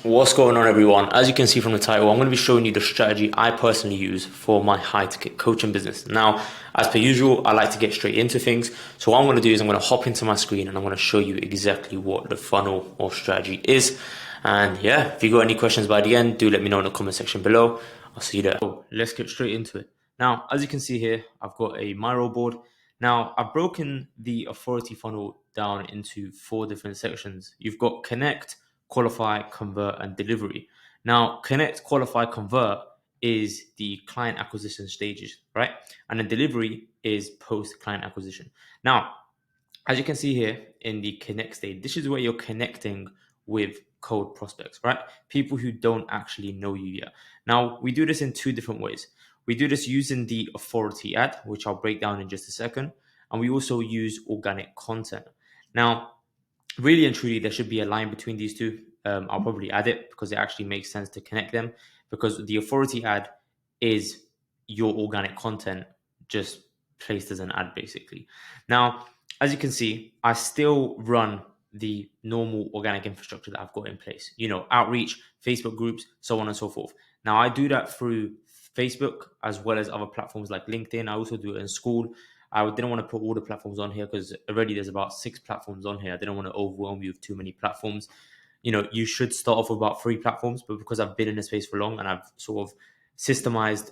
What's going on, everyone? As you can see from the title, I'm going to be showing you the strategy I personally use for my high ticket coaching business. Now, as per usual, I like to get straight into things. So what I'm going to do is I'm going to hop into my screen and I'm going to show you exactly what the funnel or strategy is. And yeah, if you got any questions by the end, do let me know in the comment section below. I'll see you there. So let's get straight into it. Now, as you can see here, I've got a Miro board. Now, I've broken the authority funnel down into 4 different sections. You've got connect, qualify, convert, and delivery. Now, connect, qualify, convert is the client acquisition stages, right? And then delivery is post client acquisition. Now, as you can see here in the connect stage, this is where you're connecting with cold prospects, right? People who don't actually know you yet. Now, we do this in 2 different ways. We do this using the authority ad, which I'll break down in just a second. And we also use organic content. Now, really and truly, there should be a line between these two. I'll probably add it because it actually makes sense to connect them, because the authority ad is your organic content just placed as an ad, basically. Now, as you can see, I still run the normal organic infrastructure that I've got in place, outreach, Facebook groups, so on and so forth. Now, I do that through Facebook as well as other platforms like LinkedIn. I also do it in school. I didn't want to put all the platforms on here because already there's about 6 platforms on here. I didn't want to overwhelm you with too many platforms. You should start off with about 3 platforms, but because I've been in the space for long and I've sort of systemized,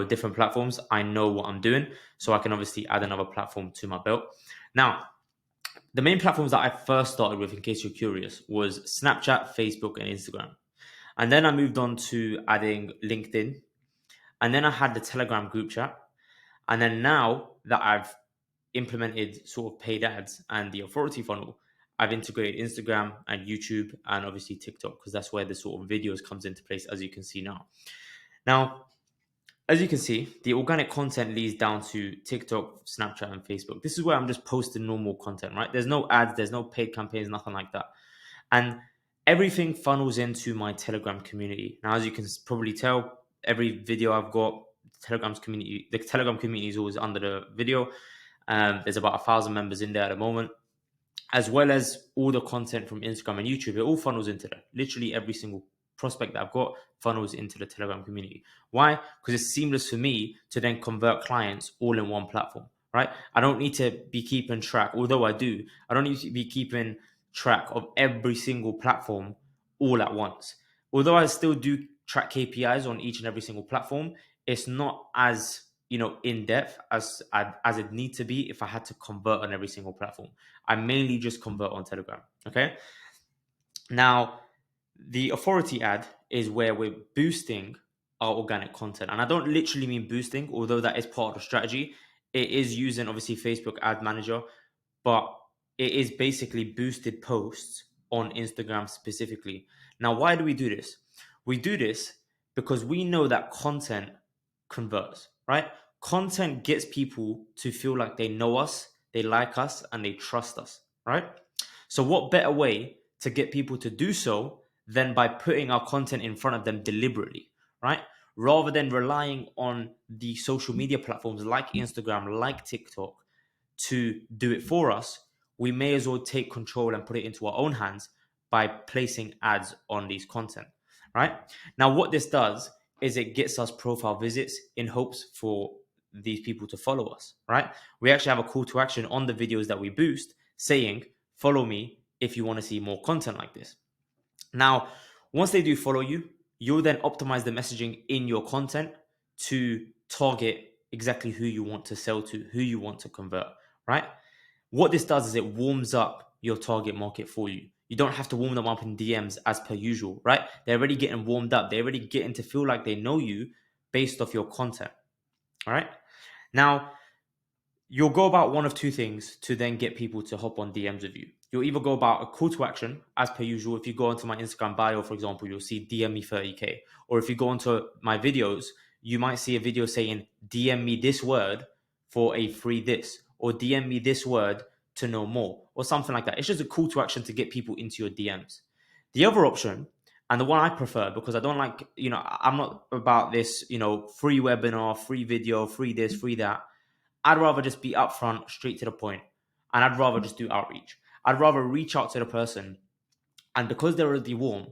different platforms, I know what I'm doing. So I can obviously add another platform to my belt. Now, the main platforms that I first started with, in case you're curious, was Snapchat, Facebook, and Instagram. And then I moved on to adding LinkedIn. And then I had the Telegram group chat. And then now that I've implemented sort of paid ads and the authority funnel, I've integrated Instagram and YouTube and obviously TikTok, because that's where the sort of videos comes into place, as you can see now. Now, as you can see, the organic content leads down to TikTok, Snapchat, and Facebook. This is where I'm just posting normal content, right? There's no ads, there's no paid campaigns, nothing like that. And everything funnels into my Telegram community. Now, as you can probably tell, every video I've got, the Telegram community is always under the video. There's about 1,000 members in there at the moment, as well as all the content from Instagram and YouTube. It all funnels into that. Literally every single prospect that I've got funnels into the Telegram community. Why? Because it's seamless for me to then convert clients all in one platform, right? I don't need to be keeping track, although I do. I don't need to be keeping track of every single platform all at once. Although I still do track KPIs on each and every single platform, it's not as in depth as it needs to be if I had to convert on every single platform. I mainly just convert on Telegram. Okay. Now, the authority ad is where we're boosting our organic content. And I don't literally mean boosting, although that is part of the strategy. It is using obviously Facebook Ad Manager, but it is basically boosted posts on Instagram specifically. Now, why do we do this? We do this because we know that content converts, right? Content gets people to feel like they know us, they like us, and they trust us, right? So, what better way to get people to do so than by putting our content in front of them deliberately, right? Rather than relying on the social media platforms like Instagram, like TikTok to do it for us, we may as well take control and put it into our own hands by placing ads on these content, right? Now, what this does is it gets us profile visits in hopes for these people to follow us, right? We actually have a call to action on the videos that we boost saying, follow me if you want to see more content like this. Now, once they do follow you, you'll then optimize the messaging in your content to target exactly who you want to sell to, who you want to convert, right? What this does is it warms up your target market for you. You don't have to warm them up in DMs as per usual, right? They're already getting warmed up. They're already getting to feel like they know you based off your content, all right? Now, you'll go about one of 2 things to then get people to hop on DMs with you. You'll either go about a call to action, as per usual. If you go onto my Instagram bio, for example, you'll see DM me 30K. Or if you go onto my videos, you might see a video saying, DM me this word for a free this, or DM me this word to know more, or something like that. It's just a call to action to get people into your DMs. The other option, and the one I prefer, because I don't like, I'm not about this, free webinar, free video, free this, free that. I'd rather just be upfront, straight to the point, and I'd rather just do outreach. I'd rather reach out to the person, and because they're already warm,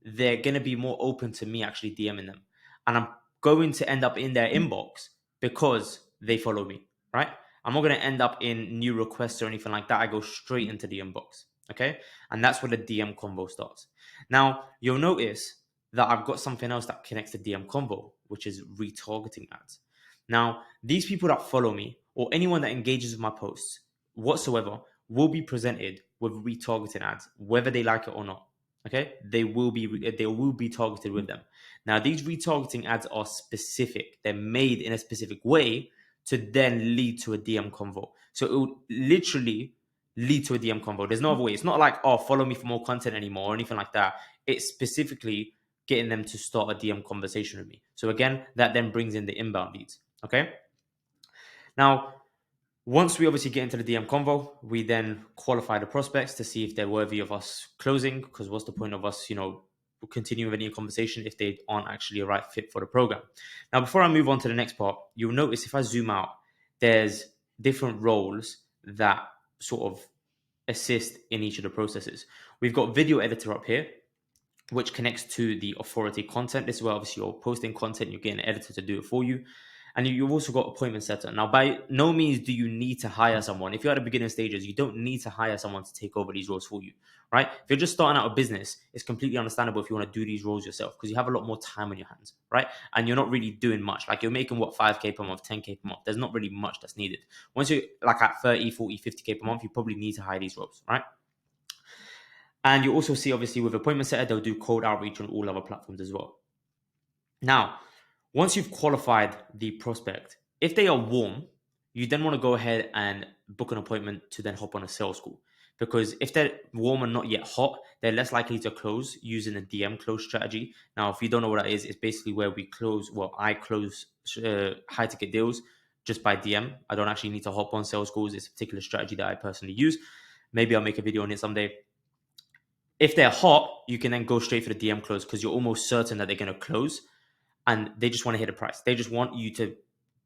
they're going to be more open to me actually DMing them. And I'm going to end up in their inbox because they follow me, right? I'm not going to end up in new requests or anything like that. I go straight into the inbox, okay? And that's where the DM convo starts. Now, you'll notice that I've got something else that connects to DM convo, which is retargeting ads. Now, these people that follow me or anyone that engages with my posts whatsoever will be presented with retargeting ads, whether they like it or not. Okay, they will be targeted with them. Now, these retargeting ads are specific; they're made in a specific way to then lead to a DM convo. So it will literally lead to a DM convo. There's no other way. It's not like, oh, follow me for more content anymore or anything like that. It's specifically getting them to start a DM conversation with me. So again, that then brings in the inbound leads. Okay. Now, once we obviously get into the DM convo, we then qualify the prospects to see if they're worthy of us closing. Because what's the point of us, continuing with any conversation if they aren't actually a right fit for the program? Now, before I move on to the next part, you'll notice if I zoom out, there's different roles that sort of assist in each of the processes. We've got video editor up here, which connects to the authority content. This is where obviously you're posting content, you're getting an editor to do it for you. And you've also got appointment setter. Now, by no means do you need to hire someone. If you're at the beginning stages, you don't need to hire someone to take over these roles for you, right? If you're just starting out a business, it's completely understandable if you want to do these roles yourself because you have a lot more time on your hands, right? And you're not really doing much. Like you're making 5K per month, 10K per month. There's not really much that's needed. Once you're like at 30, 40, 50K per month, you probably need to hire these roles, right? And you also see, obviously, with appointment setter, they'll do cold outreach on all other platforms as well. Now, once you've qualified the prospect, if they are warm, you then want to go ahead and book an appointment to then hop on a sales call. Because if they're warm and not yet hot, they're less likely to close using a DM close strategy. Now, if you don't know what that is, it's basically where I close high ticket deals just by DM. I don't actually need to hop on sales calls. It's a particular strategy that I personally use. Maybe I'll make a video on it someday. If they're hot, you can then go straight for the DM close because you're almost certain that they're going to close and they just want to hit a price. They just want you to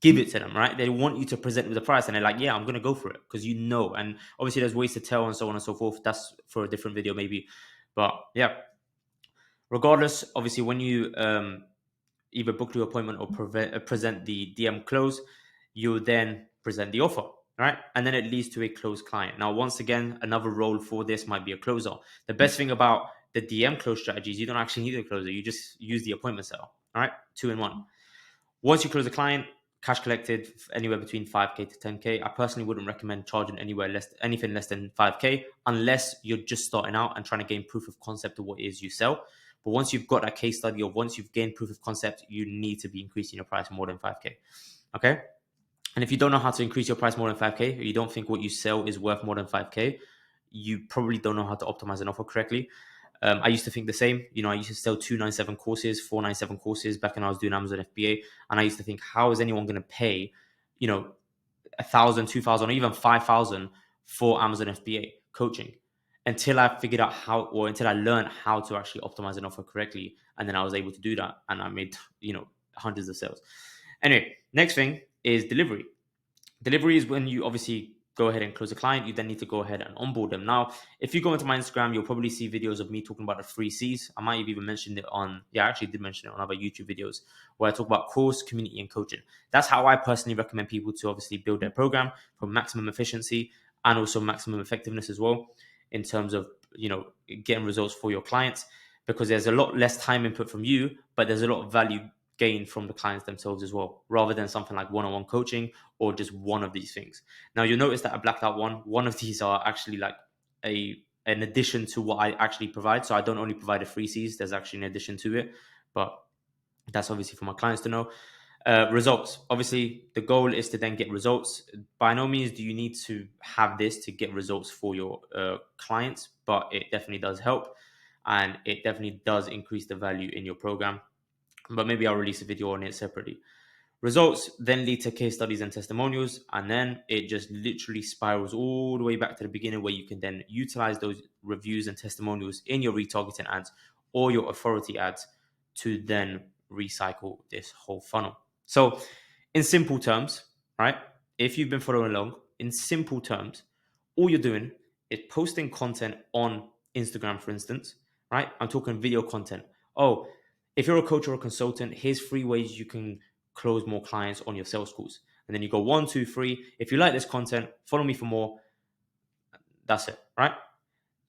give it to them, right? They want you to present with a price and they're like, yeah, I'm going to go for it because you know. And obviously there's ways to tell and so on and so forth. That's for a different video maybe. But yeah, regardless, obviously when you either book your appointment or present the DM close, you then present the offer, right? And then it leads to a closed client. Now, once again, another role for this might be a closer. The best thing about the DM close strategy is you don't actually need a closer. You just use the appointment setter, all right? 2 in 1. Once you close a client, cash collected anywhere between 5K to 10K. I personally wouldn't recommend charging anything less than 5K unless you're just starting out and trying to gain proof of concept of what it is you sell. But once you've got that case study or once you've gained proof of concept, you need to be increasing your price more than 5K. Okay? And if you don't know how to increase your price more than 5K, or you don't think what you sell is worth more than 5K, you probably don't know how to optimize an offer correctly. I used to think the same. I used to sell 297 courses, 497 courses back when I was doing Amazon FBA. And I used to think, how is anyone going to pay, 1,000, 2,000, or even 5,000 for Amazon FBA coaching? Until I figured out until I learned how to actually optimize an offer correctly. And then I was able to do that. And I made, hundreds of sales. Anyway, next thing is delivery. Delivery is when you obviously go ahead and close a client. You then need to go ahead and onboard them. Now, if you go into my Instagram, you'll probably see videos of me talking about the 3 C's. I might have even mentioned it I actually did mention it on other YouTube videos where I talk about course, community, and coaching. That's how I personally recommend people to obviously build their program for maximum efficiency and also maximum effectiveness as well in terms of, getting results for your clients, because there's a lot less time input from you, but there's a lot of value gain from the clients themselves as well, rather than something like one-on-one coaching or just one of these things. Now, you'll notice that I blacked out one of these are actually like an addition to what I actually provide. So I don't only provide the 3 C's, there's actually an addition to it, but that's obviously for my clients to know. Results. Obviously, the goal is to then get results. By no means do you need to have this to get results for your clients, but it definitely does help. And it definitely does increase the value in your program. But maybe I'll release a video on it separately. Results then lead to case studies and testimonials, and then it just literally spirals all the way back to the beginning where you can then utilize those reviews and testimonials in your retargeting ads or your authority ads to then recycle this whole funnel. So in simple terms, right, if you've been following along, in simple terms, all you're doing is posting content on Instagram, for instance, right? I'm talking video content, oh, if you're a coach or a consultant, here's 3 ways you can close more clients on your sales calls. And then you go 1, 2, 3. If you like this content, follow me for more. That's it, right?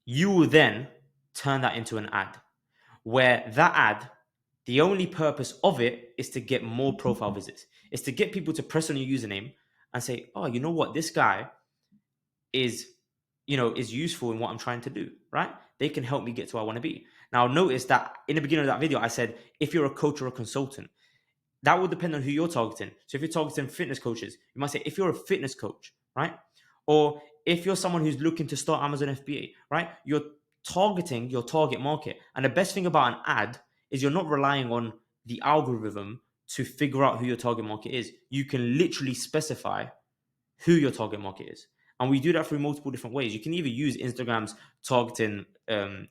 You will then turn that into an ad where that ad, the only purpose of it is to get more profile visits. It's to get people to press on your username and say, oh, you know what? This guy is, is useful in what I'm trying to do, right? They can help me get to where I want to be. Now, notice that in the beginning of that video, I said, if you're a coach or a consultant, that will depend on who you're targeting. So if you're targeting fitness coaches, you might say, if you're a fitness coach, right? Or if you're someone who's looking to start Amazon FBA, right? You're targeting your target market. And the best thing about an ad is you're not relying on the algorithm to figure out who your target market is. You can literally specify who your target market is. And we do that through multiple different ways. You can either use Instagram's targeting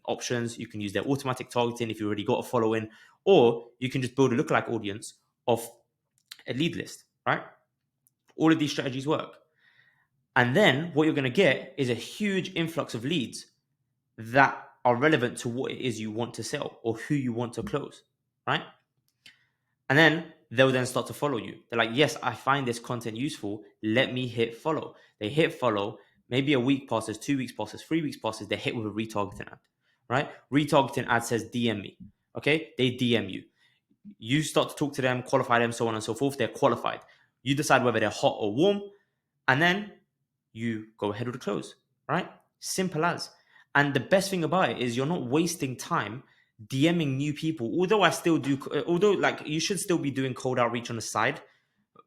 options, you can use their automatic targeting if you already got a following, or you can just build a lookalike audience of a lead list, right? All of these strategies work. And then what you're going to get is a huge influx of leads that are relevant to what it is you want to sell or who you want to close, right? And then they'll then start to follow you. They're like, yes, I find this content useful. Let me hit follow. They hit follow. Maybe a week passes, 2 weeks passes, 3 weeks passes. They hit with a retargeting ad, right? Retargeting ad says DM me. Okay. They DM you. You start to talk to them, qualify them, so on and so forth. They're qualified. You decide whether they're hot or warm. And then you go ahead with the close, right? Simple as. And the best thing about it is you're not wasting time DMing new people. Although I still do, although like you should still be doing cold outreach on the side.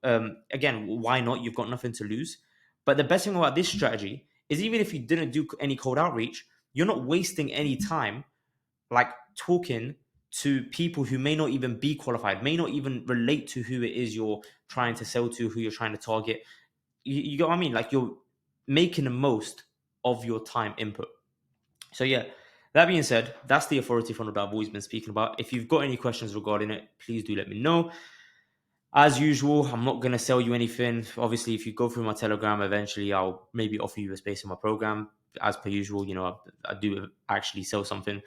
Again, why not? You've got nothing to lose. But the best thing about this strategy is even if you didn't do any cold outreach, you're not wasting any time like talking to people who may not even be qualified, may not even relate to who it is you're trying to sell to, who you're trying to target. You get what I mean? Like you're making the most of your time input. So yeah, that being said, that's the authority funnel that I've always been speaking about. If you've got any questions regarding it, please do let me know. As usual, I'm not going to sell you anything. Obviously, if you go through my Telegram, eventually I'll maybe offer you a space in my program. As per usual, I do actually sell something,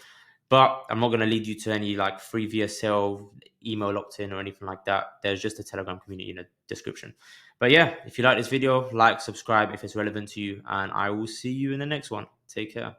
but I'm not going to lead you to any like free VSL, email opt-in or anything like that. There's just a Telegram community in the description. But yeah, if you like this video, like, subscribe if it's relevant to you, and I will see you in the next one. Take care.